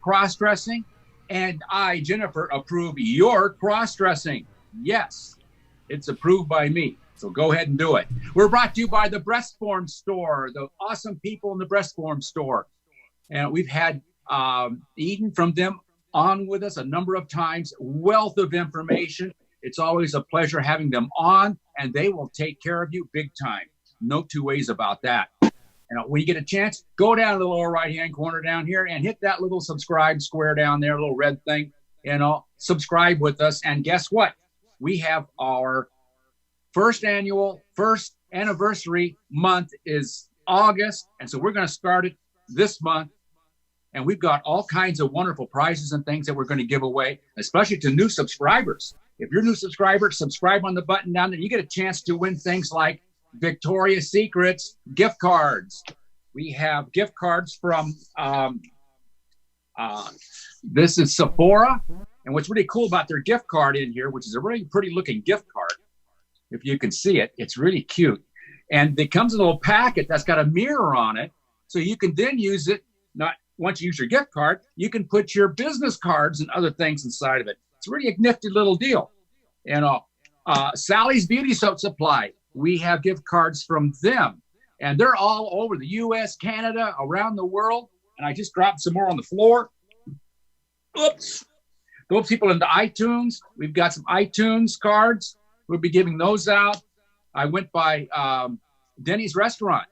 cross-dressing, and I, Jennifer, approve your cross-dressing. Yes, it's approved by me. So go ahead and do it. We're brought to you by the Breast Form Store, the awesome people in the Breast Form Store. And we've had Eden from them on with us a number of times. Wealth of information. It's always a pleasure having them on, and they will take care of you big time. No two ways about that. And when you get a chance, go down to the lower right-hand corner down here and hit that little subscribe square down there, little red thing, and subscribe with us. And guess what? We have our first anniversary month is August. And so we're going to start it this month. And we've got all kinds of wonderful prizes and things that we're going to give away, especially to new subscribers. If you're a new subscriber, subscribe on the button down there. You get a chance to win things like Victoria's Secret's gift cards. We have gift cards from, this is Sephora. And what's really cool about their gift card in here, which is a really pretty looking gift card, if you can see it, it's really cute. And it comes in a little packet that's got a mirror on it. So you can then use it, not once you use your gift card, you can put your business cards and other things inside of it. It's really a nifty little deal. And Sally's Beauty Soap Supply, we have gift cards from them. And they're all over the U.S., Canada, around the world. And I just dropped some more on the floor. Oops. Those people into iTunes, we've got some iTunes cards. We'll be giving those out. I went by Denny's restaurant,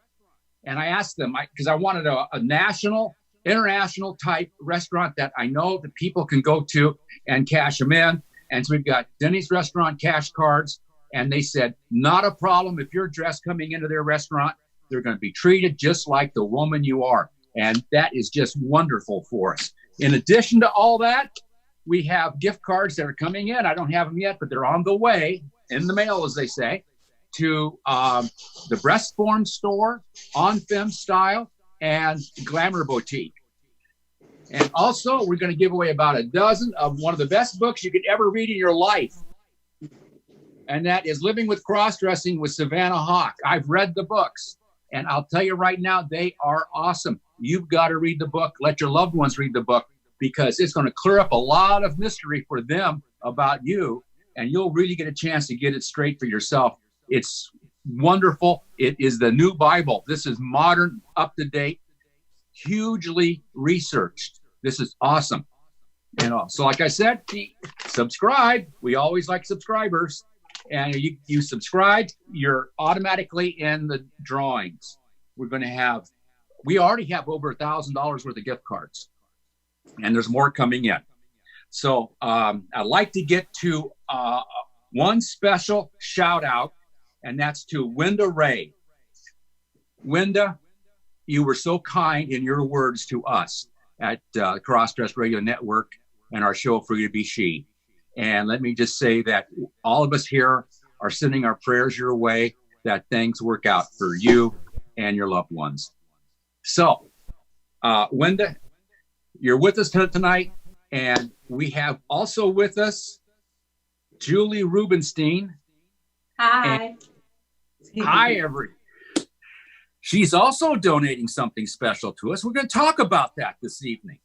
and I asked them, because I wanted a national, international type restaurant that I know that people can go to and cash them in. And so we've got Denny's restaurant cash cards, and they said, not a problem. If you're dressed coming into their restaurant, they're going to be treated just like the woman you are. And that is just wonderful for us. In addition to all that, we have gift cards that are coming in. I don't have them yet, but they're on the way, in the mail, as they say, to the Breast Form Store, On Femme Style, and Glamour Boutique. And also, we're going to give away about a dozen of one of the best books you could ever read in your life. And that is Living with Cross-Dressing with Savannah Hawk. I've read the books, and I'll tell you right now, they are awesome. You've got to read the book. Let your loved ones read the book, because it's going to clear up a lot of mystery for them about you, and you'll really get a chance to get it straight for yourself. It's wonderful. It is the new Bible. This is modern, up-to-date, hugely researched. This is awesome. So like I said, subscribe. We always like subscribers. And you subscribe, you're automatically in the drawings. We already have over $1,000 worth of gift cards, and there's more coming in. So I'd like to get to one special shout out, and that's to Wenda Ray. Wenda, you were so kind in your words to us at Crossdress Radio Network and our show Free to Be She. And let me just say that all of us here are sending our prayers your way, that things work out for you and your loved ones. So, Wenda, you're with us tonight, and we have also with us Julie Rubenstein. Hi. Hi, She's also donating something special to us. We're going to talk about that this evening.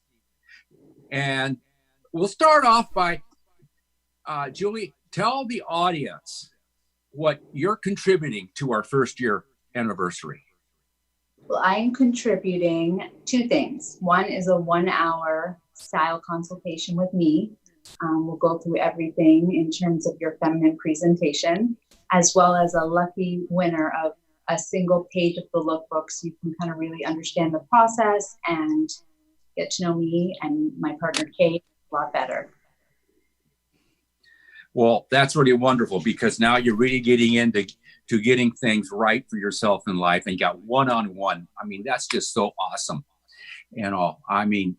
And we'll start off by, Julie, tell the audience what you're contributing to our first year anniversary. Well, I am contributing two things. One is a 1-hour style consultation with me. We'll go through everything in terms of your feminine presentation, as well as a lucky winner of a single page of the lookbook, so you can kind of really understand the process and get to know me and my partner, Kate, a lot better. Well, that's really wonderful, because now you're really getting into getting things right for yourself in life, and you got one-on-one. I mean, that's just so awesome. I mean,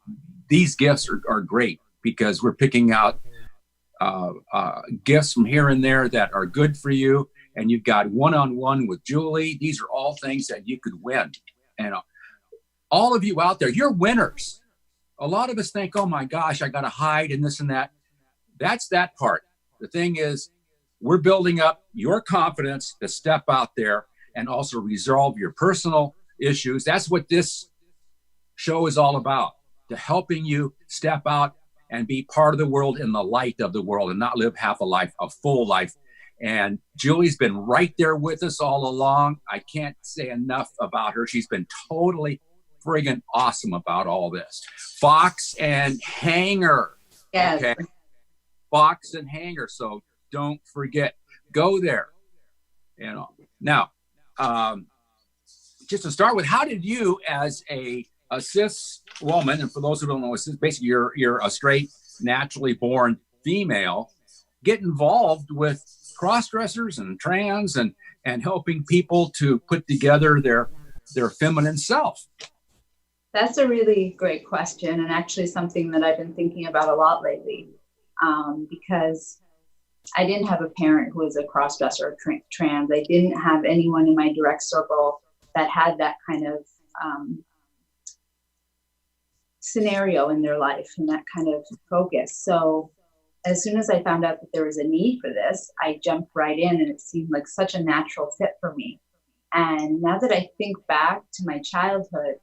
these gifts are great, because we're picking out gifts from here and there that are good for you. And you've got one-on-one with Julie. These are all things that you could win. And all of you out there, you're winners. A lot of us think, oh my gosh, I got to hide and this and that. That's that part. The thing is, we're building up your confidence to step out there and also resolve your personal issues. That's what this show is all about, to helping you step out and be part of the world in the light of the world and not live half a life, a full life. And Julie's been right there with us all along. I can't say enough about her. She's been totally friggin' awesome about all this. Fox and Hanger. Yes. Okay. Fox and Hanger. So don't forget, go there. You know. Now, just to start with, how did you, as a cis woman, and for those who don't know, basically you're a straight, naturally born female, get involved with cross-dressers and trans and helping people to put together their feminine self? That's a really great question, and actually something that I've been thinking about a lot lately, because I didn't have a parent who was a cross-dresser or trans. I didn't have anyone in my direct circle that had that kind of scenario in their life and that kind of focus. So as soon as I found out that there was a need for this, I jumped right in, and it seemed like such a natural fit for me. And now that I think back to my childhood,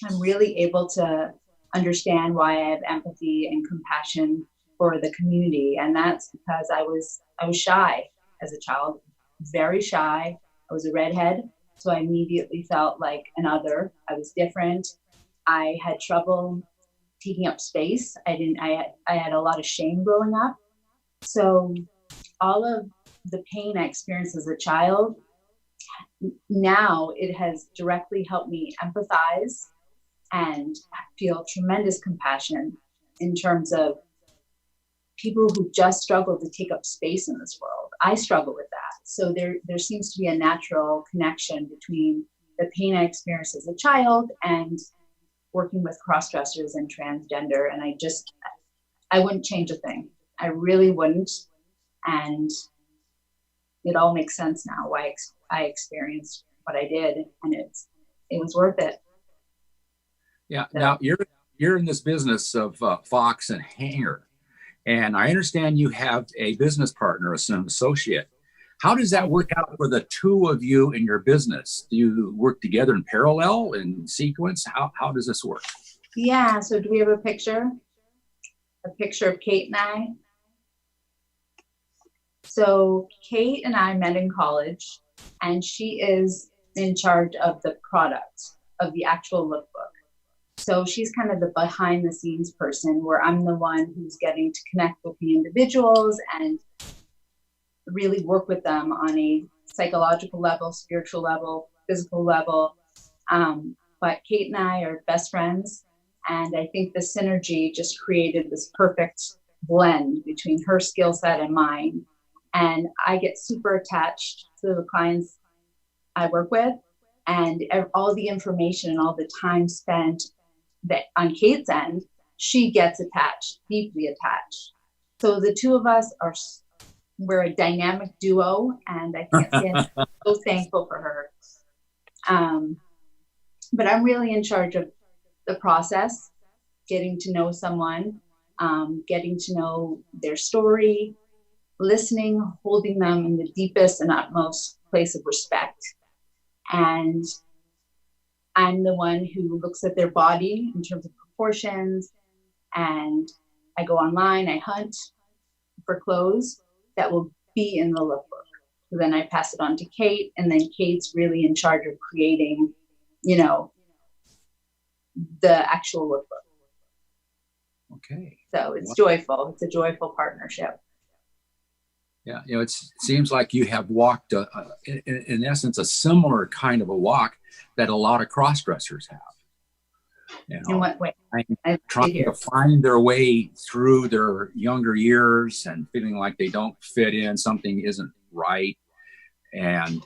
I'm really able to understand why I have empathy and compassion for the community. And that's because I was shy as a child, very shy. I was a redhead, so I immediately felt like an other. I was different. I had trouble taking up space. I had a lot of shame growing up. So all of the pain I experienced as a child, now it has directly helped me empathize and feel tremendous compassion in terms of people who just struggle to take up space in this world. I struggle with that. So there seems to be a natural connection between the pain I experienced as a child and working with cross-dressers and transgender. And I wouldn't change a thing. I really wouldn't. And it all makes sense now why I experienced what I did, and it was worth it. Yeah. So, now you're in this business of Fox and Hanger, and I understand you have a business partner, an associate. How does that work out for the two of you in your business? Do you work together in parallel, in sequence? How does this work? Yeah. So do we have a picture? A picture of Kate and I? So Kate and I met in college, and she is in charge of the product, of the actual lookbook. So she's kind of the behind the scenes person, where I'm the one who's getting to connect with the individuals and really work with them on a psychological level, spiritual level, physical level. But Kate and I are best friends. And I think the synergy just created this perfect blend between her skill set and mine. And I get super attached to the clients I work with, and all the information and all the time spent that on Kate's end, she gets attached, deeply attached. So the two of us we're a dynamic duo, and I can't say I'm so thankful for her. But I'm really in charge of the process, getting to know someone, getting to know their story, listening, holding them in the deepest and utmost place of respect. And I'm the one who looks at their body in terms of proportions, and I go online, I hunt for clothes that will be in the lookbook. So then I pass it on to Kate, and then Kate's really in charge of creating, the actual lookbook. Okay. So it's joyful. It's a joyful partnership. Yeah, it seems like you have walked, in essence, a similar kind of a walk that a lot of cross-dressers have. In what way? Trying to find their way through their younger years and feeling like they don't fit in, something isn't right. And,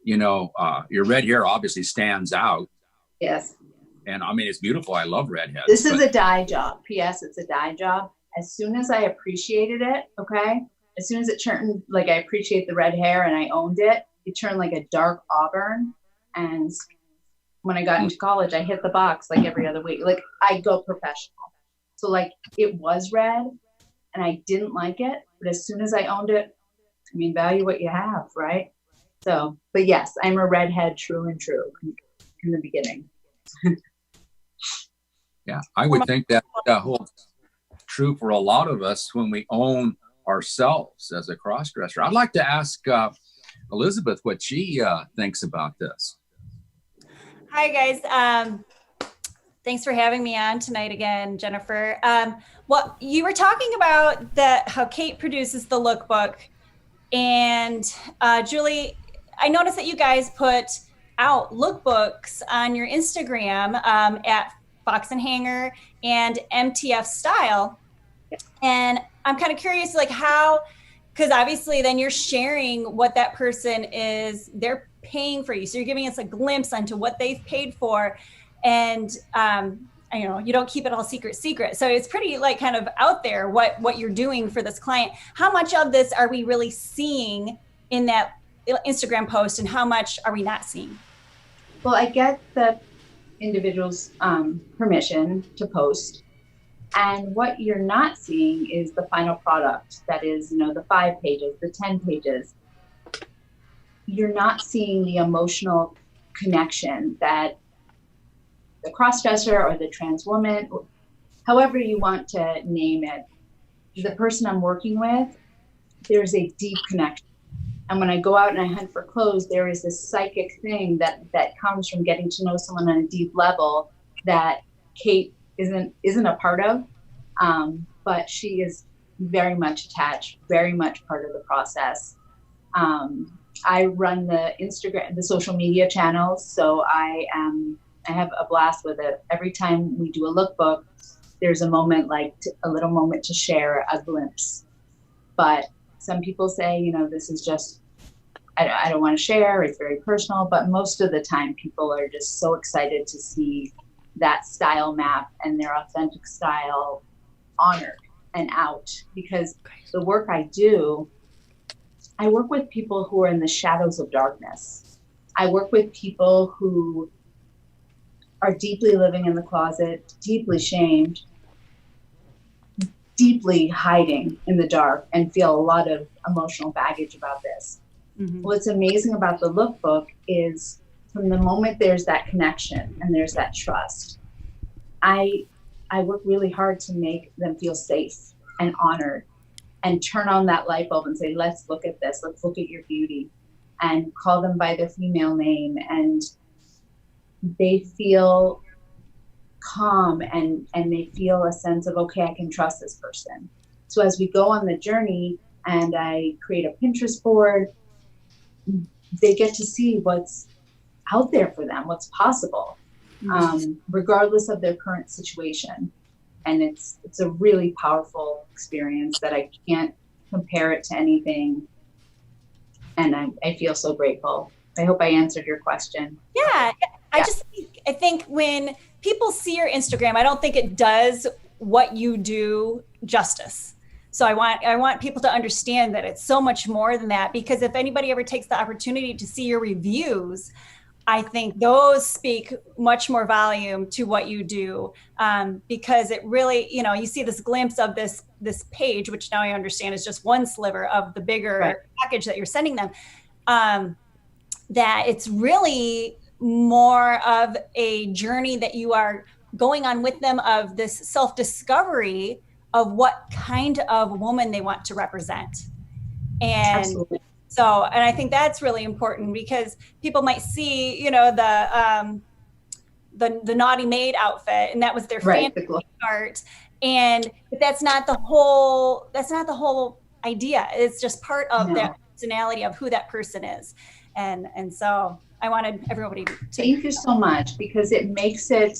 your red hair obviously stands out. Yes. And I mean, it's beautiful. I love redheads. This is a dye job. P.S. It's a dye job. As soon as I appreciated it, okay? As soon as it turned, like I appreciate the red hair and I owned it, it turned like a dark auburn. And when I got into college, I hit the box like every other week. Like I go professional. So like it was red and I didn't like it. But as soon as I owned it, value what you have, right? So, but yes, I'm a redhead true and true in the beginning. Yeah, I would think that holds true for a lot of us when we own ourselves as a cross-dresser. I'd like to ask Elizabeth what she thinks about this. Hi, guys. Thanks for having me on tonight again, Jennifer. Well, you were talking about how Kate produces the lookbook. And Julie, I noticed that you guys put out lookbooks on your Instagram at Fox and Hanger and MTF Style. And I'm kind of curious, like how, because obviously then you're sharing what that person is, they're paying for you. So you're giving us a glimpse into what they've paid for. And, you know, you don't keep it all secret. So it's pretty like kind of out there what you're doing for this client. How much of this are we really seeing in that Instagram post and how much are we not seeing? Well, I get the individual's permission to post. And what you're not seeing is the final product. That is, you know, the 5 pages, the 10 pages. You're not seeing the emotional connection that the cross-dresser or the trans woman, however you want to name it, the person I'm working with, there's a deep connection. And when I go out and I hunt for clothes, there is this psychic thing that comes from getting to know someone on a deep level that Kate isn't a part of, but she is very much attached, very much part of the process. I run the Instagram, the social media channels, so I have a blast with it. Every time we do a lookbook, there's a moment, a little moment to share a glimpse. But some people say, you know, this is just, I don't want to share, it's very personal, but most of the time people are just so excited to see that style map and their authentic style honored and out. Because the work I do, I work with people who are in the shadows of darkness. I work with people who are deeply living in the closet, deeply shamed, deeply hiding in the dark, and feel a lot of emotional baggage about this. Mm-hmm. What's amazing about the lookbook is from the moment there's that connection and there's that trust, I work really hard to make them feel safe and honored and turn on that light bulb and say, let's look at this, let's look at your beauty, and call them by their female name. And they feel calm and they feel a sense of, okay, I can trust this person. So as we go on the journey and I create a Pinterest board, they get to see what's out there for them, what's possible, regardless of their current situation. And it's a really powerful experience that I can't compare it to anything. And I feel so grateful. I hope I answered your question. Yeah. I think when people see your Instagram, I don't think it does what you do justice. So I want people to understand that it's so much more than that, because if anybody ever takes the opportunity to see your reviews, I think those speak much more volume to what you do, because it really, you know, you see this glimpse of this page, which now I understand is just one sliver of the bigger package that you're sending them, that it's really more of a journey that you are going on with them, of this self-discovery of what kind of woman they want to represent. And absolutely. So, and I think that's really important, because people might see, you know, the naughty maid outfit, and that was their fantasy part. But that's not the whole idea. It's just part of that personality of who that person is. And so I wanted everybody to thank you so much, because it makes it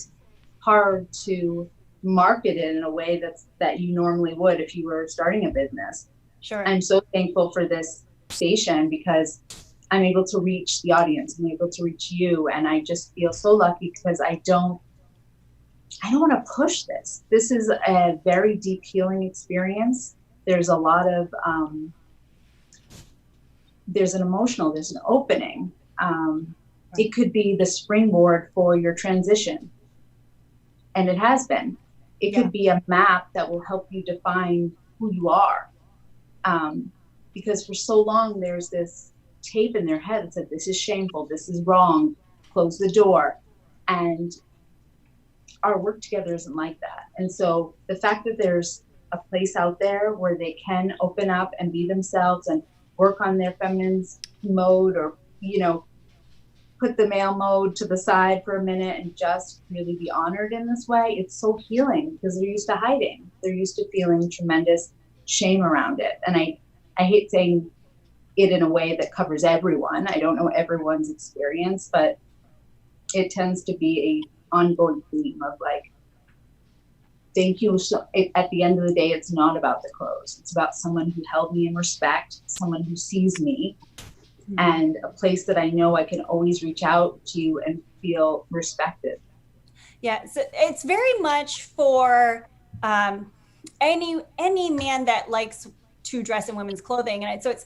hard to market it in a way that you normally would if you were starting a business. Sure. I'm so thankful for this station, because I'm able to reach the audience, I'm able to reach you, and I just feel so lucky, because I don't want to push this. This is a very deep healing experience. There's a lot of there's an opening. It could be the springboard for your transition, and it has been. It could be a map that will help you define who you are. Because for so long, there's this tape in their head that said, this is shameful, this is wrong, close the door. And our work together isn't like that. And so the fact that there's a place out there where they can open up and be themselves and work on their feminine mode, or, you know, put the male mode to the side for a minute and just really be honored in this way, it's so healing, because they're used to hiding. They're used to feeling tremendous shame around it. And I hate saying it in a way that covers everyone. I don't know everyone's experience, but it tends to be a ongoing theme of like, thank you. So at the end of the day, it's not about the clothes. It's about someone who held me in respect, someone who sees me, and a place that I know I can always reach out to and feel respected. Yeah, so it's very much for any man that likes to dress in women's clothing. And so it's,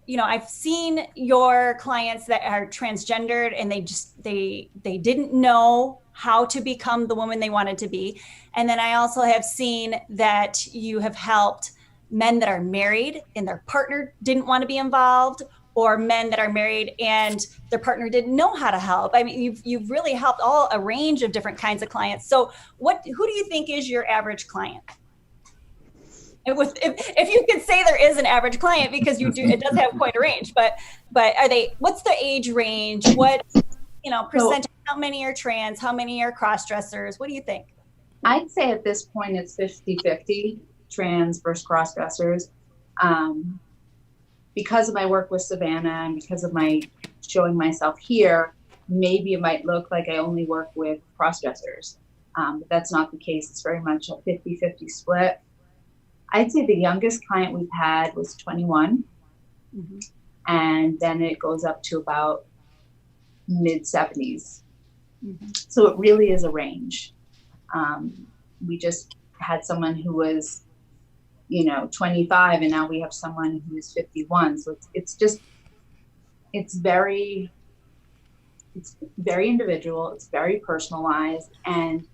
you know, I've seen your clients that are transgendered and they didn't know how to become the woman they wanted to be. And then I also have seen that you have helped men that are married and their partner didn't want to be involved, or men that are married and their partner didn't know how to help. I mean, you've really helped a range of different kinds of clients. So who do you think is your average client? If you could say there is an average client, because it does have quite a range, but what's the age range? What, you know, percentage, how many are trans, how many are cross-dressers? What do you think? I'd say at this point it's 50-50 trans versus cross-dressers. Because of my work with Savannah and because of my showing myself here, maybe it might look like I only work with cross-dressers, but that's not the case. It's very much a 50-50 split. I'd say the youngest client we've had was 21, and then it goes up to about mid-70s. So it really is a range. We just had someone who was, 25, and now we have someone who is 51. So it's very individual. It's very personalized. And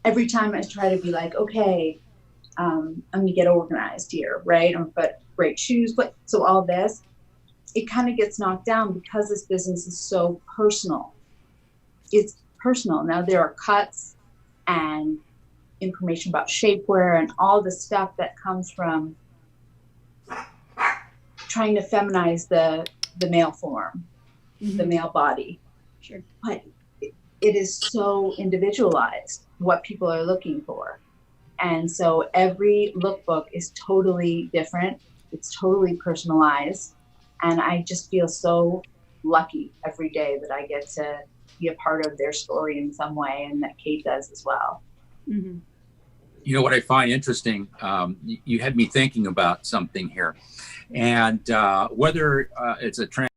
every time I try to be like, okay, I'm gonna get organized here, right? I'm gonna put great shoes, but so all this, it kind of gets knocked down because this business is so personal. It's personal. Now there are cuts and information about shapewear and all the stuff that comes from trying to feminize the male form, the male body. Sure. But it is so individualized what people are looking for. And so every lookbook is totally different. It's totally personalized. And I just feel so lucky every day that I get to be a part of their story in some way, and that Kate does as well. Mm-hmm. You know what I find interesting, you had me thinking about something here. And whether it's a trans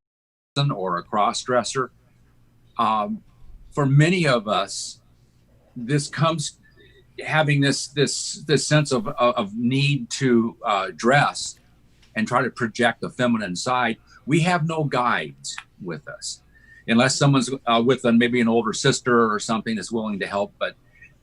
person or a cross-dresser, for many of us, this comes having this sense of need to dress and try to project the feminine side. We have no guides with us, unless someone's with maybe an older sister or something that's willing to help. But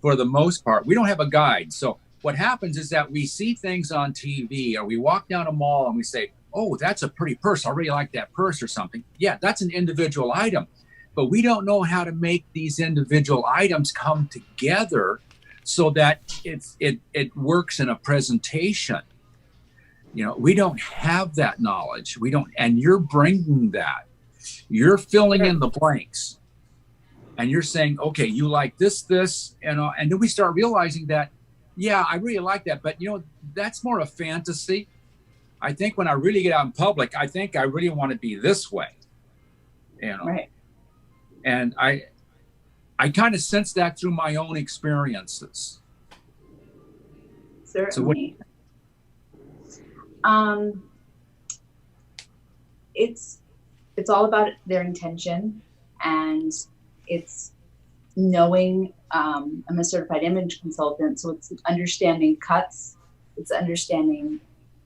for the most part, we don't have a guide. So what happens is that we see things on TV, or we walk down a mall and we say, oh, that's a pretty purse. I really like that purse or something. Yeah, that's an individual item. But we don't know how to make these individual items come together so that it works in a presentation. We don't have that knowledge. We don't, and you're bringing that. You're filling in the blanks. And you're saying, okay, you like this, and then we start realizing that, yeah, I really like that, but that's more a fantasy. I think when I really get out in public, I think I really want to be this way, Right. And I kind of sense that through my own experiences. Certainly. It's all about their intention, and it's knowing, I'm a certified image consultant, so it's understanding cuts, it's understanding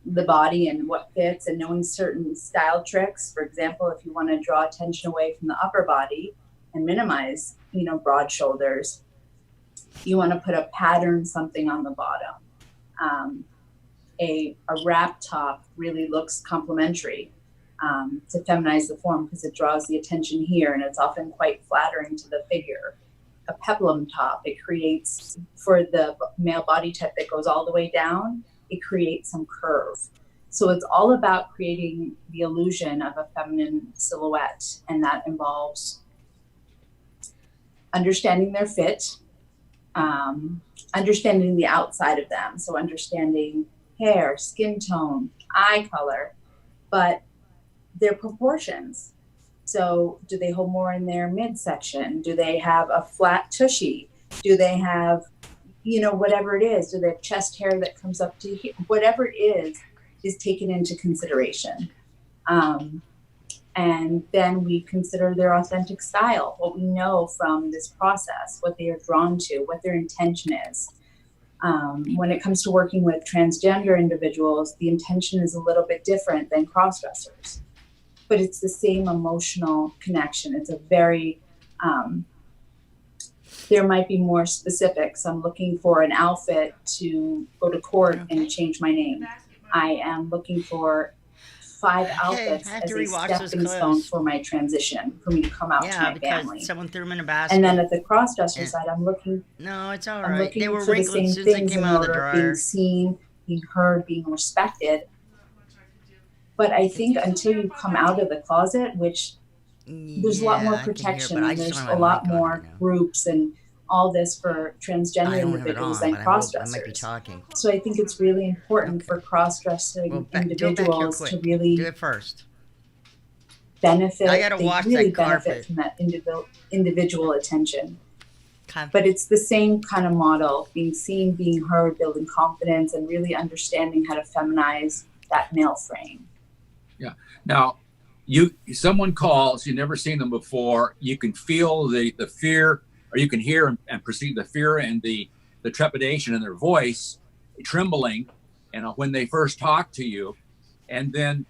the body and what fits, and knowing certain style tricks. For example, if you want to draw attention away from the upper body and minimize, broad shoulders, you want to put a pattern, something on the bottom. A wrap top really looks complementary to feminize the form because it draws the attention here, and it's often quite flattering to the figure. a peplum top. It creates, for the male body type that goes all the way down, it creates some curve. So it's all about creating the illusion of a feminine silhouette, and that involves understanding their fit, understanding the outside of them. So understanding hair, skin tone, eye color, but their proportions. So do they hold more in their midsection? Do they have a flat tushy? Do they have, whatever it is? Do they have chest hair that comes up to here? Whatever it is taken into consideration. And then we consider their authentic style, what we know from this process, what they are drawn to, what their intention is. When it comes to working with transgender individuals, the intention is a little bit different than cross-dressers, but it's the same emotional connection. It's a very, there might be more specifics. I'm looking for an outfit to go to court and change my name. I am looking for 5 outfits as a stepping stone for my transition, for me to come out to my family. Someone threw them in a basket. And then at the cross-dresser side, I'm looking. No, it's all right. I'm looking They were for the wrinkled same as soon as they things came in out of the order of dryer. being seen, being heard, being respected. But I think until you come out of the closet, which there's a lot more protection, and there's a lot more groups and all this for transgender individuals than cross-dressers. So I think it's really important for cross-dressing individuals to really do it first. Benefit. I gotta walk they really that carpet. benefit from that individual attention. Okay. But it's the same kind of model: being seen, being heard, building confidence, and really understanding how to feminize that male frame. Yeah. Now, someone calls, you've never seen them before. You can feel the fear, or you can hear and perceive the fear and the trepidation in their voice, trembling, and when they first talk to you. And then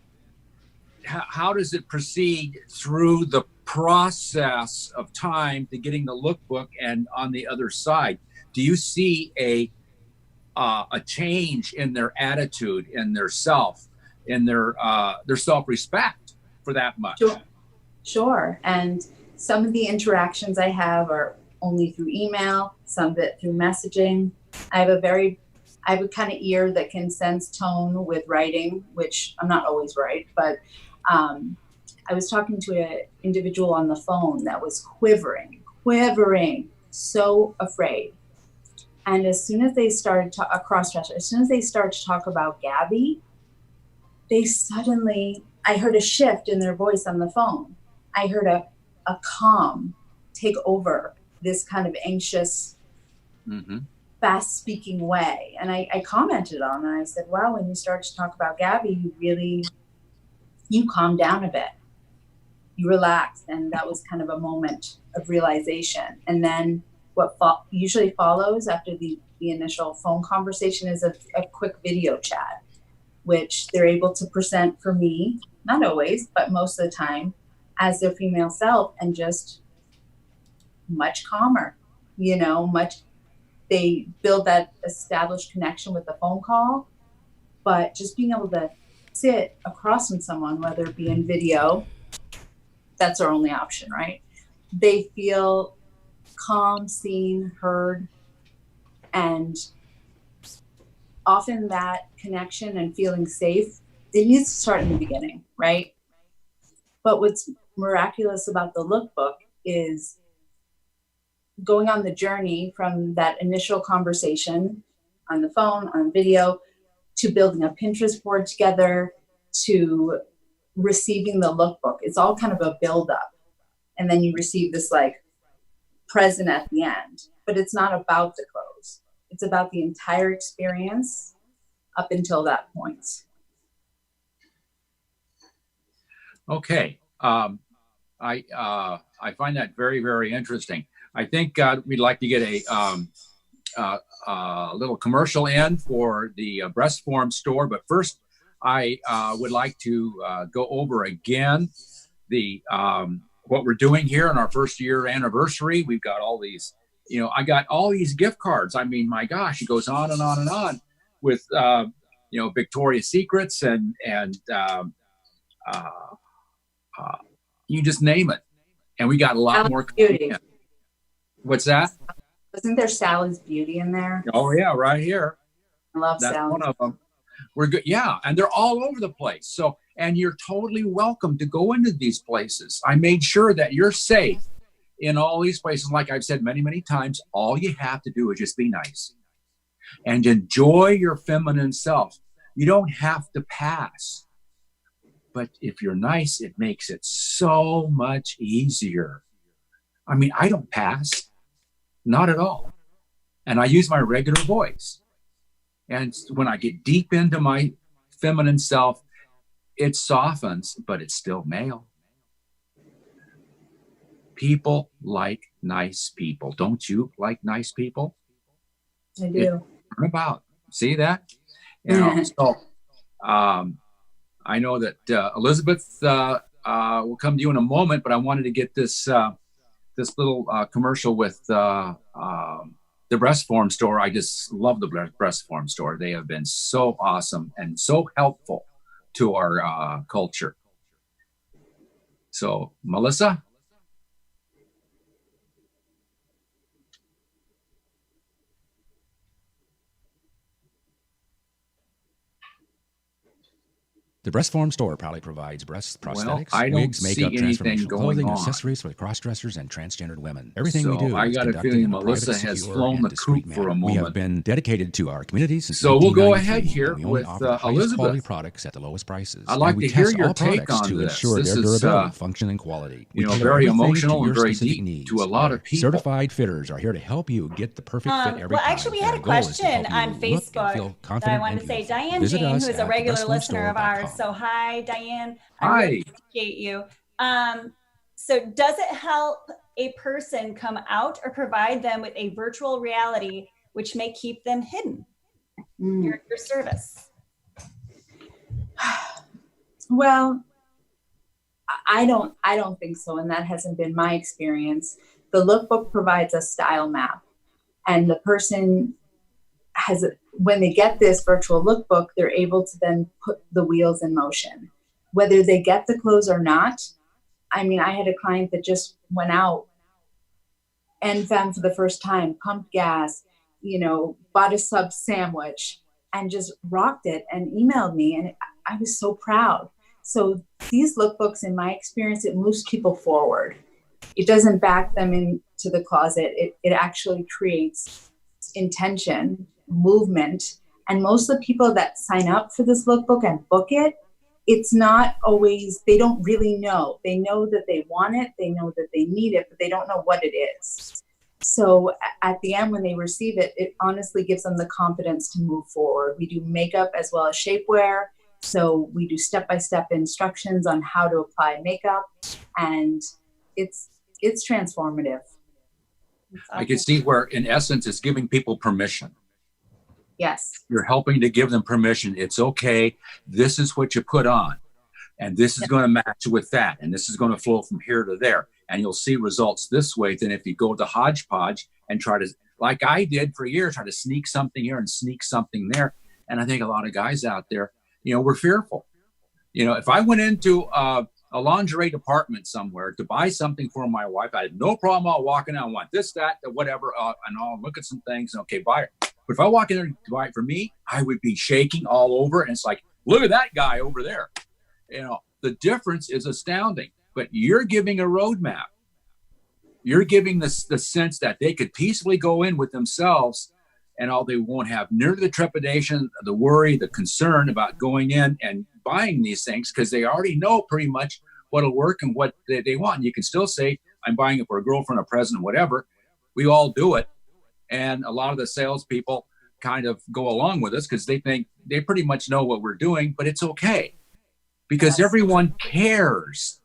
how does it proceed through the process of time to getting the lookbook and on the other side? Do you see a change in their attitude, in their self, in their self-respect for that much? Sure. And some of the interactions I have are only through email, some of it through messaging. I have a kind of ear that can sense tone with writing, which I'm not always right, but I was talking to an individual on the phone that was quivering, so afraid. And as soon as they started a cross-dresser, as soon as they started to talk about Gabby, I heard a shift in their voice on the phone. I heard a calm take over this kind of anxious, fast-speaking way. And I commented on it. I said, wow, when you started to talk about Gabby, you calmed down a bit. You relaxed. And that was kind of a moment of realization. And then what usually follows after the initial phone conversation is a quick video chat, which they're able to present for me, not always, but most of the time, as their female self, and just much calmer, they build that established connection with the phone call, but just being able to sit across from someone, whether it be in video, that's our only option, right? They feel calm, seen, heard, and often that connection and feeling safe, it needs to start in the beginning, right? But what's miraculous about the lookbook is going on the journey from that initial conversation on the phone, on video, to building a Pinterest board together, to receiving the lookbook. It's all kind of a build-up. And then you receive this present at the end. But it's not about the clothes. It's about the entire experience up until that point. Okay. I find that very, very interesting. I think we'd like to get a little commercial in for the breast form store. But first, I would like to go over again the what we're doing here on our first year anniversary. We've got all these, I got all these gift cards. I mean, my gosh, it goes on and on and on with, Victoria's Secrets and you just name it. And we got a lot more coming in. What's that? Isn't there Sally's Beauty in there? Oh yeah, right here. I love That's Sally's. one of them. We're good. Yeah. And they're all over the place. So, and you're totally welcome to go into these places. I made sure that you're safe in all these places. Like I've said many, many times, all you have to do is just be nice and enjoy your feminine self. You don't have to pass. But if you're nice, it makes it so much easier. I mean, I don't pass, not at all. And I use my regular voice. And when I get deep into my feminine self, it softens, but it's still male. People like nice people. Don't you like nice people? I do. Turn about. See that? You know, so I know that Elizabeth will come to you in a moment, but I wanted to get this little commercial with the breast form store. I just love the breast form store. They have been so awesome and so helpful to our culture. So, Melissa? The Breast Form Store proudly provides breast prosthetics, I don't wigs, makeup, see anything transformational going clothing, on. accessories for cross-dressers and transgendered women. Everything we So do I is got a conducted feeling in a Melissa private, has secure, flown and the discreet coop for a manner. We have moment. been dedicated to our community since So we'll go 1893, ahead here and we only with offer the highest quality Elizabeth. products at the lowest prices. I'd like and we to hear test your all take products on to this. ensure This their is, durability, function, and quality. We you know, tailor very everything emotional to and your very specific deep needs. to a lot Our of people. certified fitters are here to help you get the perfect fit every Well, time. actually, we And had our a goal is to question help you on look and Facebook feel that I confident wanted and to say. beautiful. Diane Visit Jane, us who is a at regular listener of ours. thebreastformstore.com. So hi, Diane. I Hi. really appreciate you. So does it help a person come out or provide them with a virtual reality which may keep them hidden? Your service. Well, I don't think so, and that hasn't been my experience. The lookbook provides a style map, and the person has, when they get this virtual lookbook, they're able to then put the wheels in motion. Whether they get the clothes or not, I mean, I had a client that just went out and found for the first time, pumped gas, you know, bought a sub sandwich and just rocked it and emailed me. And I was so proud. So these lookbooks, in my experience, it moves people forward. It doesn't back them into the closet. It actually creates intention, movement. And most of the people that sign up for this lookbook and book it, it's not always, they don't really know. They know that they want it, they know that they need it, but they don't know what it is. So at the end, when they receive it, it honestly gives them the confidence to move forward. We do makeup as well as shapewear. So we do step-by-step instructions on how to apply makeup, and it's transformative. I can see where, in essence, it's giving people permission. Yes. You're helping to give them permission. It's okay. This is what you put on. And this is going to match with that. And this is going to flow from here to there. And you'll see results this way than if you go to hodgepodge and try to, like I did for years, try to sneak something here and sneak something there. And I think a lot of guys out there, you know, we're fearful. You know, if I went into a lingerie department somewhere to buy something for my wife, I had no problem. I'll walk in, I want this, that, whatever, and I'll look at some things and okay, buy it. But if I walk in there to buy it for me, I would be shaking all over. And it's like, look at that guy over there. You know, the difference is astounding. But you're giving a roadmap. You're giving the sense that they could peacefully go in with themselves and all they won't have nearly the trepidation, the worry, the concern about going in and buying these things because they already know pretty much what'll work and what they want. And you can still say, I'm buying it for a girlfriend, a present, whatever. We all do it. And a lot of the salespeople kind of go along with us because they think they pretty much know what we're doing, but it's okay because everyone cares.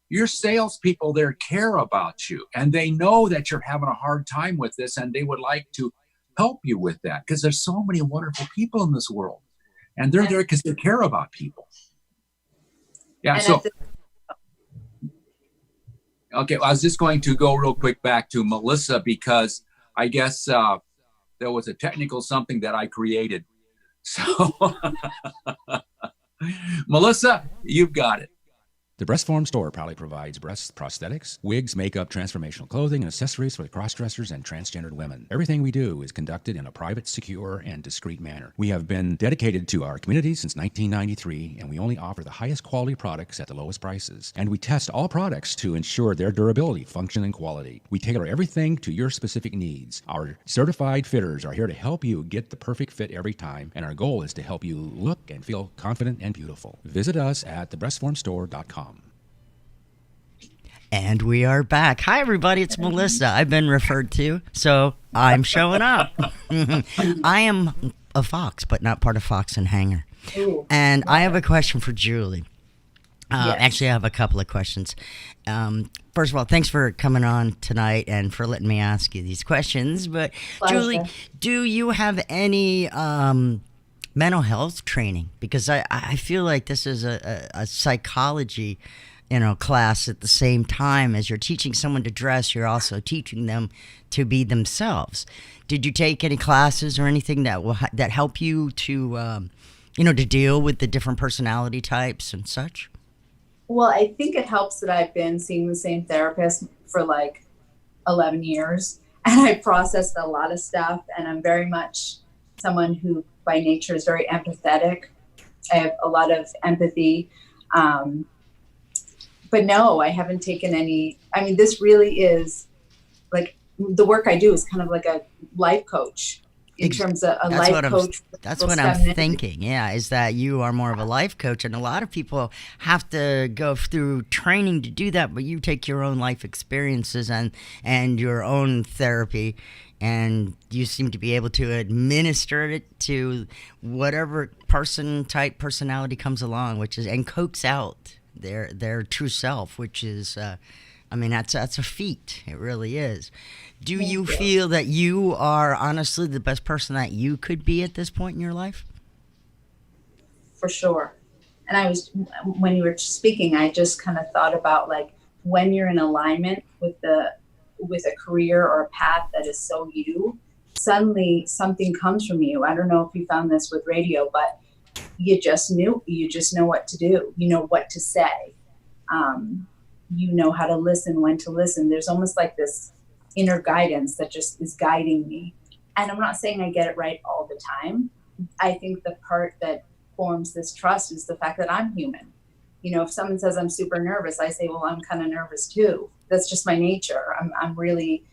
Your salespeople there care about you and they know that you're having a hard time with this and they would like to help you with that because there's so many wonderful people in this world and they're there because they care about people. Yeah. So, okay. I was just going to go real quick back to Melissa because I guess there was a technical something that I created. So, Melissa, you've got it. The Breast Form Store proudly provides breast prosthetics, wigs, makeup, transformational clothing, and accessories for the cross-dressers and transgendered women. Everything we do is conducted in a private, secure, and discreet manner. We have been dedicated to our community since 1993, and we only offer the highest quality products at the lowest prices. And we test all products to ensure their durability, function, and quality. We tailor everything to your specific needs. Our certified fitters are here to help you get the perfect fit every time, and our goal is to help you look and feel confident and beautiful. Visit us at thebreastformstore.com. And we are back. Hi, everybody. It's Melissa. I've been referred to, so I'm showing up. I am a fox, but not part of Fox and Hanger. Ooh. And I have a question for Julie. Yes. Actually, I have a couple of questions. First of all, thanks for coming on tonight and for letting me ask you these questions. But Pleasure. Julie, do you have any mental health training? Because I feel like this is a psychology class at the same time as you're teaching someone to dress, you're also teaching them to be themselves. Did you take any classes or anything that help you to to deal with the different personality types and such? Well, I think it helps that I've been seeing the same therapist for like 11 years, and I processed a lot of stuff, and I'm very much someone who by nature is very empathetic. I have a lot of empathy. But no, I haven't taken any. I mean, this really is like the work I do is kind of like a life coach in terms of a life coach. That's what I'm thinking. Yeah, is that you are more of a life coach, and a lot of people have to go through training to do that. But you take your own life experiences and your own therapy, and you seem to be able to administer it to whatever personality comes along, and coax out their true self, which is, that's a feat. It really is. Do you feel that you are honestly the best person that you could be at this point in your life? For sure. And when you were speaking, I just kind of thought about like when you're in alignment with a career or a path that is so you, suddenly something comes from you. I don't know if you found this with radio, but you just know what to do. You know what to say. You know how to listen, when to listen. There's almost like this inner guidance that just is guiding me. And I'm not saying I get it right all the time. I think the part that forms this trust is the fact that I'm human. If someone says I'm super nervous, I say, well, I'm kind of nervous too. That's just my nature. I'm really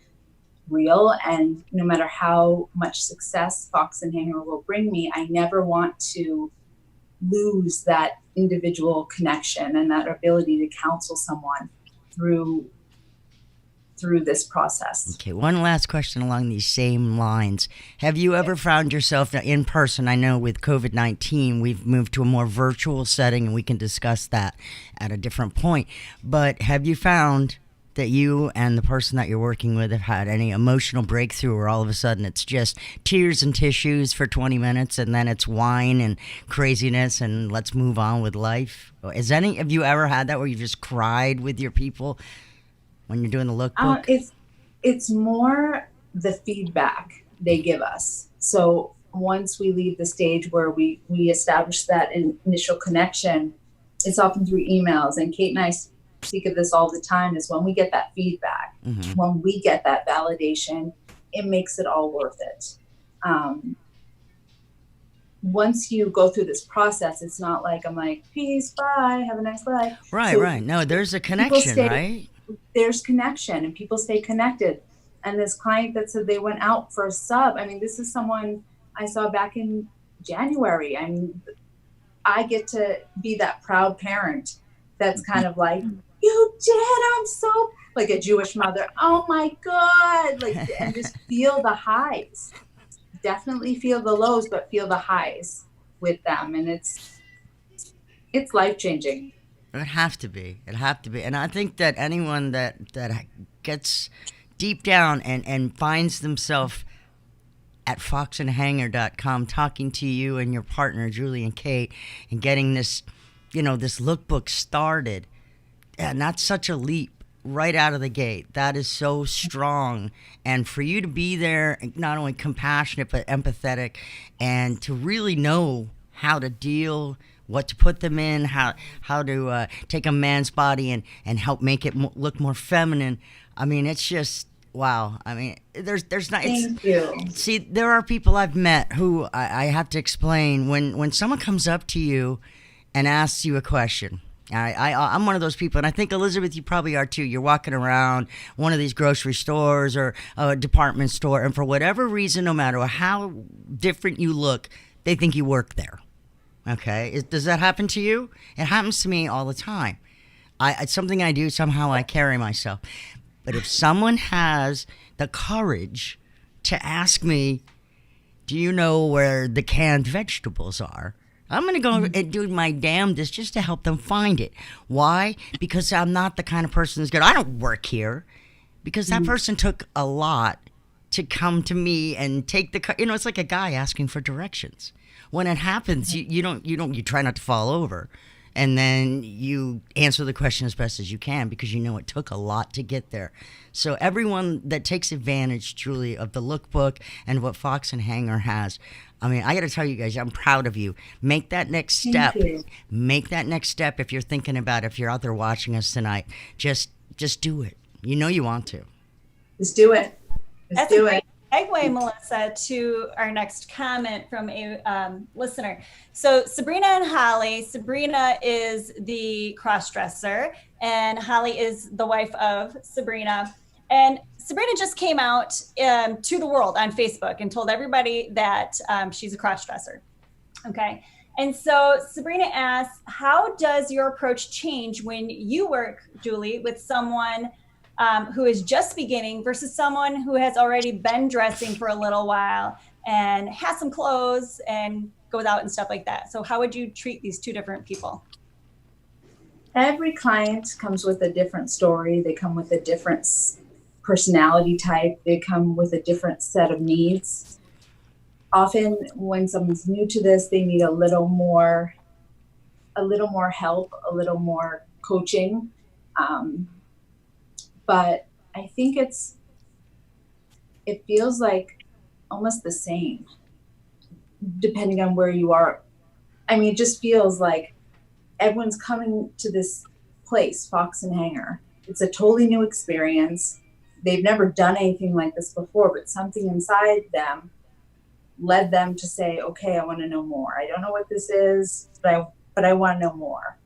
real. And no matter how much success Fox and Hanger will bring me, I never want to lose that individual connection and that ability to counsel someone through this process. Okay, one last question along these same lines. Have you ever found yourself in person? I know with COVID-19, we've moved to a more virtual setting, and we can discuss that at a different point. But have you found that you and the person that you're working with have had any emotional breakthrough, or all of a sudden it's just tears and tissues for 20 minutes and then it's wine and craziness and let's move on with life? Have you ever had that where you just cried with your people when you're doing the lookbook? It's more the feedback they give us. So once we leave the stage where we establish that initial connection, it's often through emails. And Kate and I speak of this all the time, is when we get that feedback, when we get that validation, it makes it all worth it. Once you go through this process, it's not like I'm like, peace, bye, have a nice life. Right. No, there's a connection, right? There's connection, and people stay connected. And this client that said they went out for a sub, this is someone I saw back in January. I get to be that proud parent that's kind of like, you did, I'm so, like a Jewish mother, oh my God, and just feel the highs. Definitely feel the lows, but feel the highs with them. And it's life-changing. It'd have to be. And I think that anyone that gets deep down and finds themselves at foxandhanger.com talking to you and your partner, Julie and Kate, and getting this, this lookbook started, and that's such a leap right out of the gate. That is so strong. And for you to be there, not only compassionate, but empathetic, and to really know how to deal, what to put them in, how to take a man's body and help make it look more feminine. I mean, it's just wow. I mean, there's not. Thank you. See, there are people I've met who I have to explain when someone comes up to you and asks you a question. I'm one of those people, and I think, Elizabeth, you probably are too. You're walking around one of these grocery stores or a department store, and for whatever reason, no matter how different you look, they think you work there. Okay? Does that happen to you? It happens to me all the time. It's something I do. Somehow I carry myself. But if someone has the courage to ask me, do you know where the canned vegetables are? I'm going to go and do my damnedest just to help them find it. Why? Because I'm not the kind of person that's I don't work here. Because that person took a lot to come to me and take the, it's like a guy asking for directions. When it happens, you try not to fall over. And then you answer the question as best as you can because you know it took a lot to get there. So everyone that takes advantage truly of the lookbook and what Fox and Hanger has, I mean, I got to tell you guys, I'm proud of you. Make that next step. Make that next step if you're thinking about it, if you're out there watching us tonight. Just do it. You know you want to. Just do it. That's a great segue, Melissa, to our next comment from a listener. So Sabrina and Holly, Sabrina is the cross-dresser and Holly is the wife of Sabrina. And Sabrina just came out to the world on Facebook and told everybody that she's a cross-dresser. Okay. And so Sabrina asks, how does your approach change when you work, Julie, with someone who is just beginning versus someone who has already been dressing for a little while and has some clothes and goes out and stuff like that? So how would you treat these two different people? Every client comes with a different story. They come with a different personality type. They come with a different set of needs. Often when someone's new to this, they need a little more help, a little more coaching. But I think it feels like almost the same, depending on where you are. I mean, it just feels like everyone's coming to this place, Fox and Hanger. It's a totally new experience. They've never done anything like this before, but something inside them led them to say, okay, I want to know more. I don't know what this is, but I want to know more.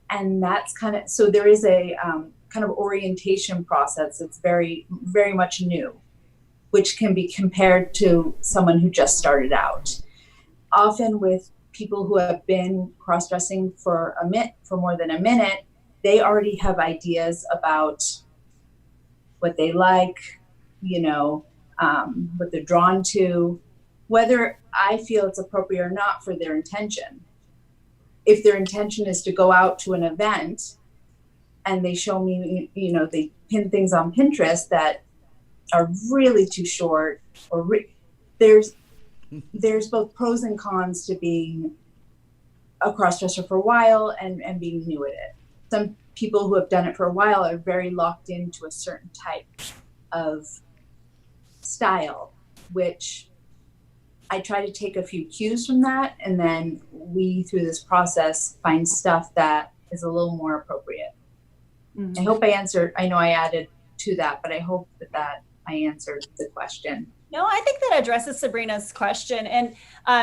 And that's so there is a kind of orientation process that's very, very much new, which can be compared to someone who just started out. Often with people who have been cross-dressing for more than a minute, they already have ideas about what they like, what they're drawn to, whether I feel it's appropriate or not for their intention. If their intention is to go out to an event and they show me, they pin things on Pinterest that are really too short, or there's both pros and cons to being a cross-dresser for a while and being new at it. Some people who have done it for a while are very locked into a certain type of style, which I try to take a few cues from that, and then we, through this process, find stuff that is a little more appropriate. Mm-hmm. I hope I answered. I know I added to that, but I hope that I answered the question. No, I think that addresses Sabrina's question. And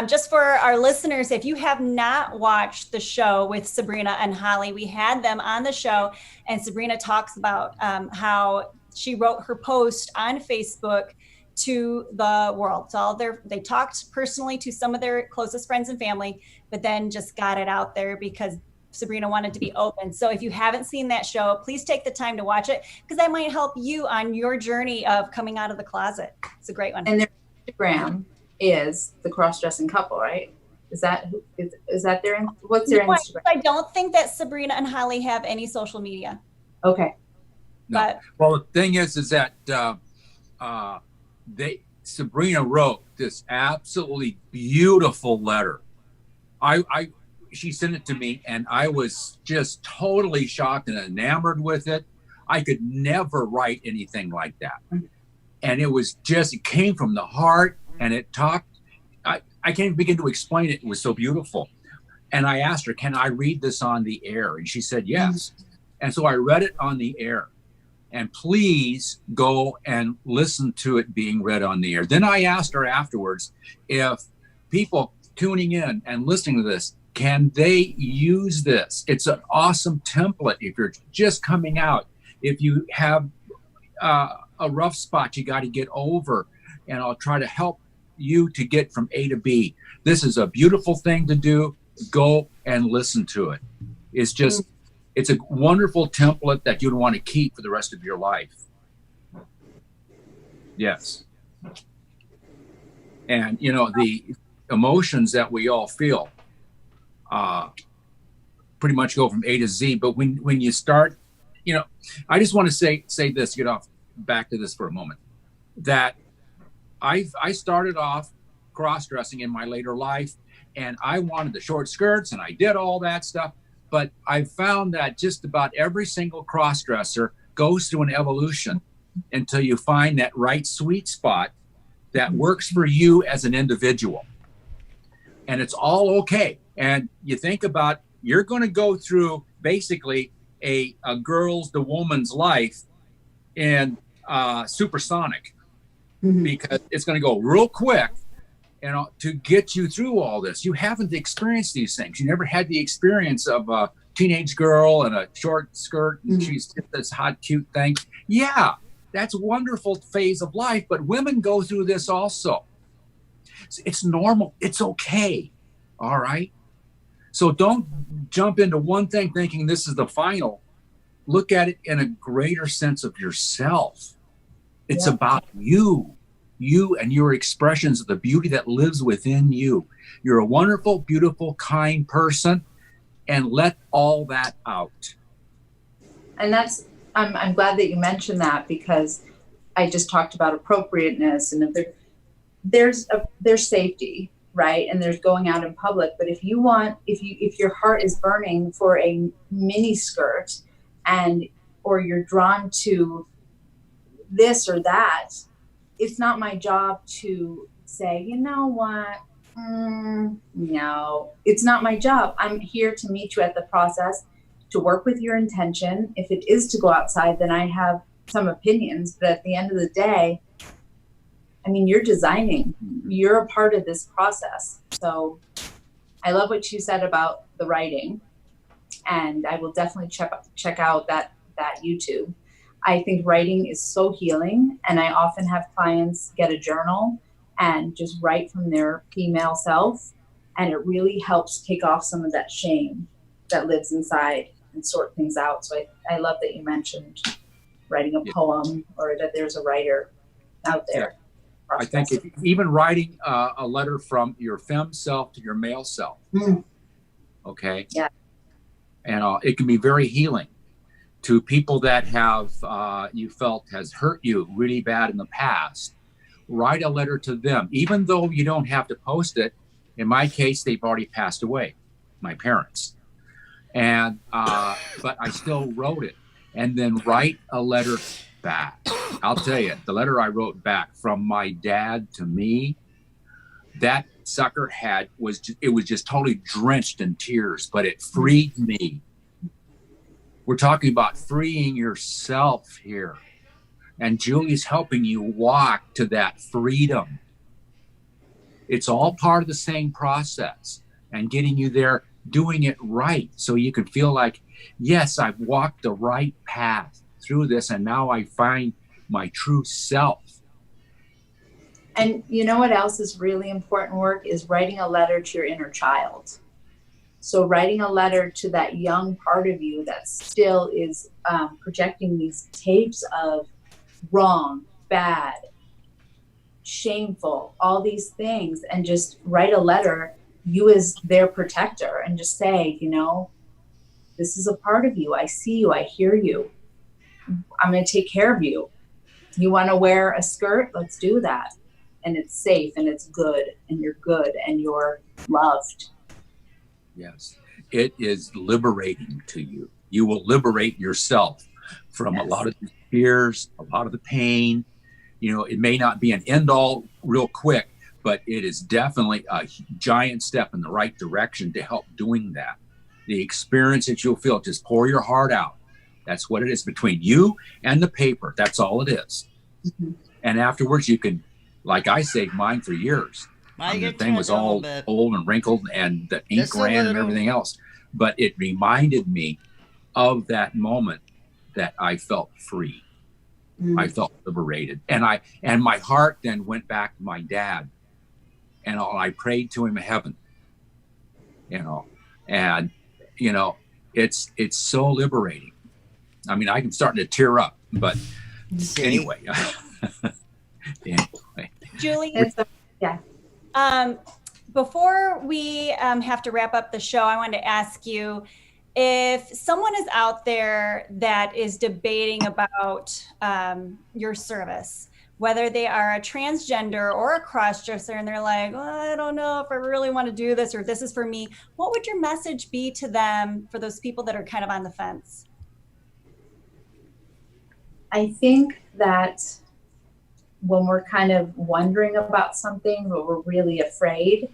just for our listeners, if you have not watched the show with Sabrina and Holly, we had them on the show, and Sabrina talks about how she wrote her post on Facebook to the world. So they talked personally to some of their closest friends and family, but then just got it out there because Sabrina wanted to be open. So if you haven't seen that show, please take the time to watch it, because that might help you on your journey of coming out of the closet. It's a great one. And their Instagram is the cross-dressing couple, right? Is that their, what's their Instagram? I don't think that Sabrina and Holly have any social media. Okay. No. But well, the thing is that Sabrina wrote this absolutely beautiful letter. She sent it to me, and I was just totally shocked and enamored with it. I could never write anything like that. And it came from the heart, and it talked. I can't even begin to explain it. It was so beautiful. And I asked her, can I read this on the air? And she said, yes. And so I read it on the air. And please go and listen to it being read on the air. Then I asked her afterwards if people tuning in and listening to this, can they use this? It's an awesome template if you're just coming out. If you have a rough spot you got to get over, and I'll try to help you to get from A to B. This is a beautiful thing to do. Go and listen to it. It's just, it's a wonderful template that you'd want to keep for the rest of your life. Yes. And, you know, the emotions that we all feel pretty much go from A to Z. But when you start, you know, I just want to say this, get off back to this for a moment, that I started off cross-dressing in my later life, and I wanted the short skirts, and I did all that stuff. But I found that just about every single cross-dresser goes through an evolution until you find that right sweet spot that works for you as an individual. And it's all okay. And you think about, you're going to go through basically a girl's, the woman's life in supersonic, because it's going to go real quick. You know, to get you through all this. You haven't experienced these things. You never had the experience of a teenage girl and a short skirt, and she's this hot, cute thing. Yeah, that's a wonderful phase of life, but women go through this also. It's normal. It's okay. All right? So don't jump into one thing thinking this is the final. Look at it in a greater sense of yourself. It's about you and your expressions of the beauty that lives within you. You're a wonderful, beautiful, kind person, and let all that out. And that's, I'm glad that you mentioned that, because I just talked about appropriateness, and if there's safety, right? And there's going out in public. But if your heart is burning for a mini skirt, or you're drawn to this or that, it's not my job to say, you know what? No, it's not my job. I'm here to meet you at the process, to work with your intention. If it is to go outside, then I have some opinions. But at the end of the day, I mean, you're designing. You're a part of this process. So I love what you said about the writing. And I will definitely check out that YouTube. I think writing is so healing, and I often have clients get a journal and just write from their female self, and it really helps take off some of that shame that lives inside and sort things out. So I love that you mentioned writing a poem, or that there's a writer out there. I think even writing a letter from your femme self to your male self. Okay. Yeah. And it can be very healing to people that have you felt has hurt you really bad in the past. Write a letter to them, even though you don't have to post it. In my case, they've already passed away, my parents, and but I still wrote it, and then write a letter back. I'll tell you, the letter I wrote back from my dad to me, that sucker was just totally drenched in tears, but it freed me. We're talking about freeing yourself here. And Julie's helping you walk to that freedom. It's all part of the same process, and getting you there, doing it right, so you can feel like, yes, I've walked the right path through this, and now I find my true self. And you know what else is really important work is writing a letter to your inner child. So writing a letter to that young part of you that still is projecting these tapes of wrong, bad, shameful, all these things, and just write a letter, you as their protector, and just say, you know, this is a part of you. I see you. I hear you. I'm going to take care of you. You want to wear a skirt? Let's do that. And it's safe, and it's good, and you're loved. Yes, it is liberating to you. You will liberate yourself from a lot of the fears, a lot of the pain. You know, it may not be an end all real quick, but it is definitely a giant step in the right direction to help doing that. The experience that you'll feel, just pour your heart out. That's what it is between you and the paper. That's all it is. Mhm. And afterwards, you can, like I saved mine for years. Well, you The get thing was all old and wrinkled, and the ink Just a ran and little. everything else. But it reminded me of that moment that I felt free. I felt liberated, and my heart then went back to my dad, and I prayed to him in heaven, and it's so liberating. I mean, I'm starting to tear up, but See? anyway. Julie, Yeah. before we have to wrap up the show, I wanted to ask you, if someone is out there that is debating about your service, whether they are a transgender or a crossdresser, and they're like, I don't know if I really want to do this, or if this is for me, what would your message be to them for those people that are kind of on the fence? I think that when we're kind of wondering about something, but we're really afraid,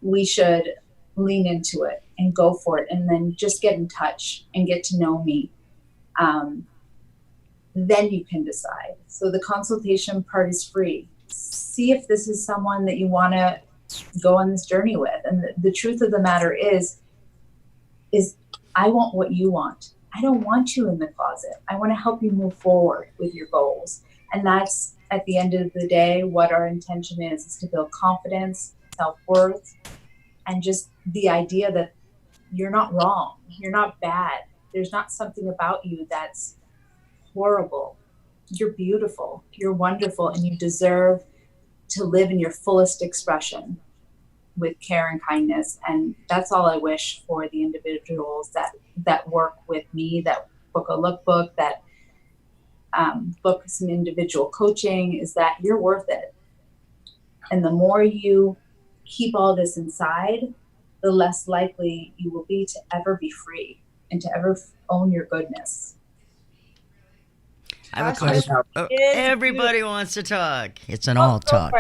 we should lean into it and go for it, and then just get in touch and get to know me. Then you can decide. So the consultation part is free. See if this is someone that you want to go on this journey with. And the truth of the matter is I want what you want. I don't want you in the closet. I want to help you move forward with your goals. And that's, at the end of the day, what our intention is to build confidence, self-worth, and just the idea that you're not wrong, you're not bad, there's not something about you that's horrible. You're beautiful, you're wonderful, and you deserve to live in your fullest expression with care and kindness. And that's all I wish for the individuals that work with me, that book a lookbook, that book some individual coaching, is that you're worth it. And the more you keep all this inside, the less likely you will be to ever be free and to ever own your goodness. I have a question. Everybody wants to talk. It's an all talk.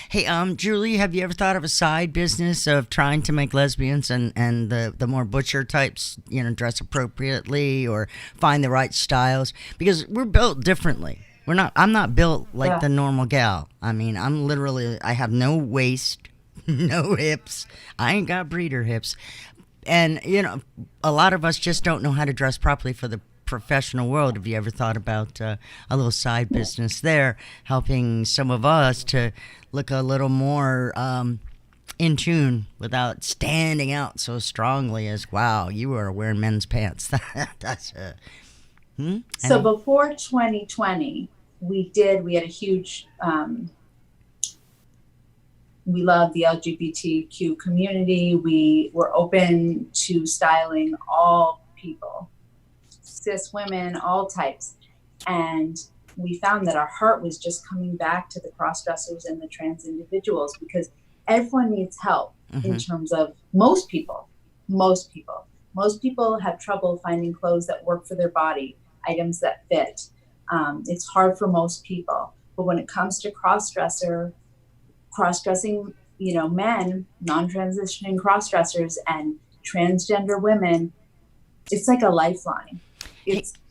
Hey, Julie, have you ever thought of a side business of trying to make lesbians and the more butcher types, dress appropriately or find the right styles? Because we're built differently. I'm not built like the normal gal. I mean, I have no waist, no hips. I ain't got breeder hips. And, a lot of us just don't know how to dress properly for the professional world. Have you ever thought about a little side business there, helping some of us to look a little more in tune without standing out so strongly as, wow, you are wearing men's pants. That's So before 2020, we had a huge, we love the LGBTQ community. We were open to styling all people, cis women, all types. And we found that our heart was just coming back to the cross-dressers and the trans individuals, because everyone needs help in terms of most people have trouble finding clothes that work for their body, items that fit. It's hard for most people. But when it comes to cross-dressing, men, non-transitioning cross-dressers and transgender women, it's like a lifeline.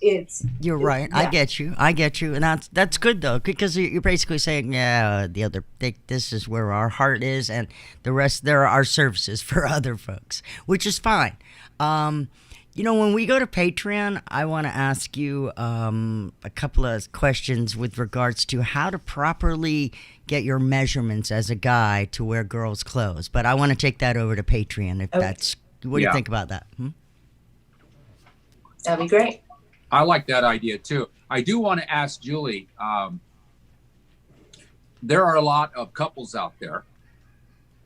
You're right. Yeah. I get you. And that's good though, because you're basically saying, this is where our heart is, and the rest, there are services for other folks, which is fine. When we go to Patreon, I want to ask you a couple of questions with regards to how to properly get your measurements as a guy to wear girls' clothes. But I want to take that over to Patreon what do you think about that? That'd be great. I like that idea too. I do want to ask Julie, there are a lot of couples out there,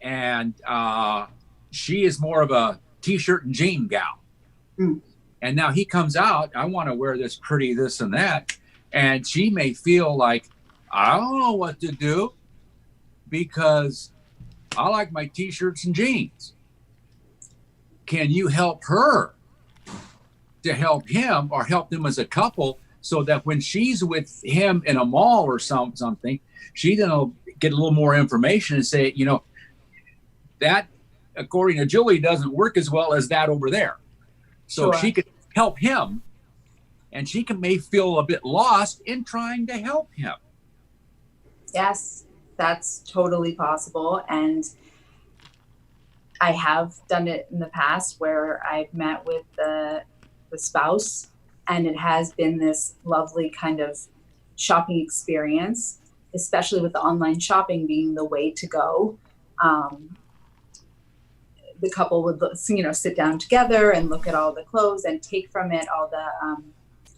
and she is more of a t-shirt and jean gal. And now he comes out, I want to wear this pretty this and that. And she may feel like, I don't know what to do because I like my t-shirts and jeans. Can you help her to help him or help them as a couple, so that when she's with him in a mall or something, she then will get a little more information and say, that, according to Julie, doesn't work as well as that over there. So Sure. she could help him, and she may feel a bit lost in trying to help him. Yes, that's totally possible. And I have done it in the past where I've met with the spouse, and it has been this lovely kind of shopping experience, especially with the online shopping being the way to go. The couple would, sit down together and look at all the clothes and take from it all the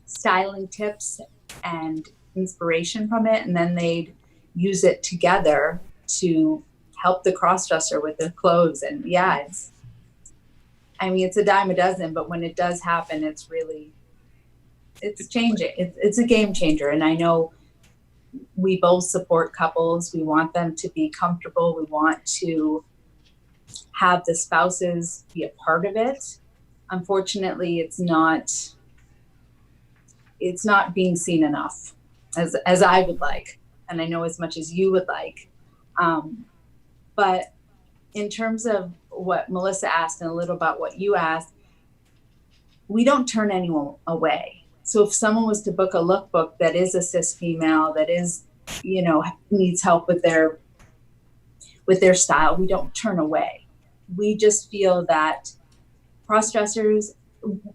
styling tips and inspiration from it, and then they'd use it together to help the crossdresser with the clothes. And yeah, it's a dime a dozen, but when it does happen, it's changing. It's a game changer. And I know we both support couples. We want them to be comfortable. We want to have the spouses be a part of it. Unfortunately, it's not being seen enough as I would like. And I know as much as you would like. But in terms of what Melissa asked and a little about what you asked, we don't turn anyone away. So if someone was to book a lookbook that is a cis female, that is, needs help with their style, we don't turn away. We just feel that crossdressers,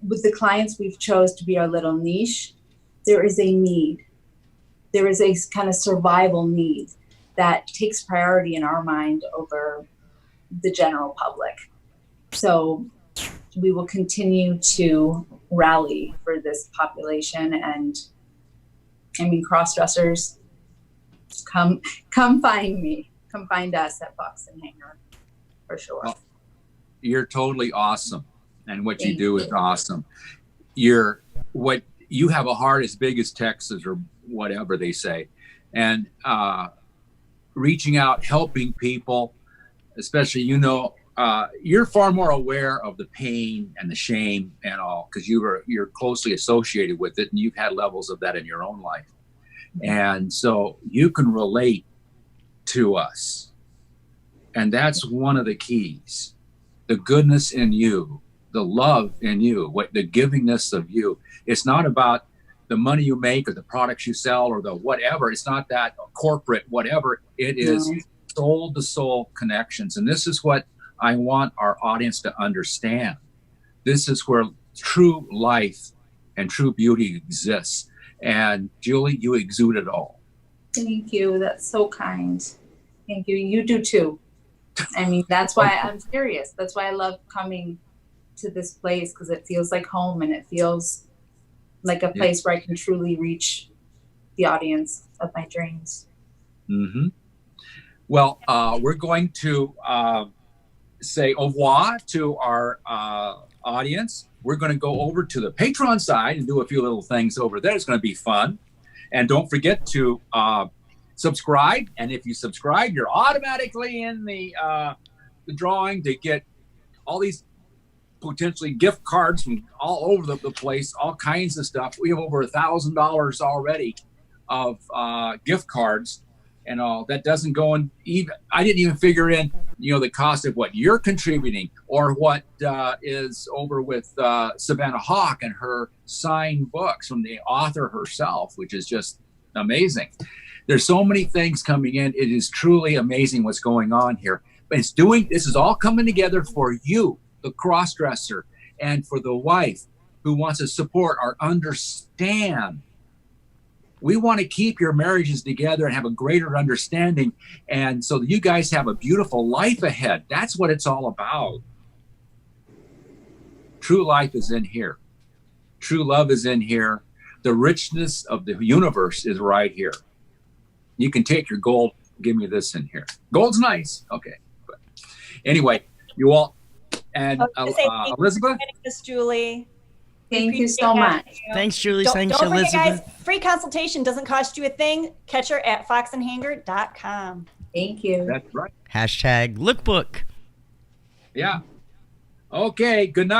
with the clients we've chose to be our little niche, there is a need. There is a kind of survival need that takes priority in our mind over the general public. So we will continue to rally for this population. And crossdressers, come find me. Come find us at Fox and Hanger, for sure. Well, you're totally awesome. And what you Thank do you. is awesome. You have a heart as big as Texas or whatever they say. And reaching out, helping people, especially, you're far more aware of the pain and the shame and all, because you're closely associated with it, and you've had levels of that in your own life. And so you can relate to us. And that's one of the keys. The goodness in you, the love in you, the givingness of you. It's not about the money you make or the products you sell or the whatever. It's not that corporate whatever. It is soul to soul connections. And this is what I want our audience to understand. This is where true life and true beauty exists. And Julie, you exude it all. Thank you. That's so kind. Thank you. You do too. That's why I'm serious. That's why I love coming to this place, because it feels like home, and it feels like a place where I can truly reach the audience of my dreams. Mm-hmm. Well, we're going to say au revoir to our audience. We're going to go over to the Patreon side and do a few little things over there. It's going to be fun. And don't forget to subscribe. And if you subscribe, you're automatically in the drawing to get all these potentially gift cards from all over the place, all kinds of stuff. We have over $1,000 already of gift cards and all. That doesn't go in even, I didn't even figure in, the cost of what you're contributing or what is over with Savannah Hawk and her signed books from the author herself, which is just amazing. There's so many things coming in. It is truly amazing what's going on here. But this is all coming together for you, the crossdresser, and for the wife who wants to support or understand. We want to keep your marriages together and have a greater understanding, and so that you guys have a beautiful life ahead. That's what it's all about. True life is in here. True love is in here. The richness of the universe is right here. You can take your gold, give me this in here. Gold's nice. Okay. But anyway, you all, and Elizabeth. Miss Julie. Thank you so much. Thanks, Julie. Don't Thanks, forget, Elizabeth. guys, free consultation doesn't cost you a thing. Catch her at foxandhanger.com. Thank you. That's right. #lookbook. Yeah. Okay. Good night.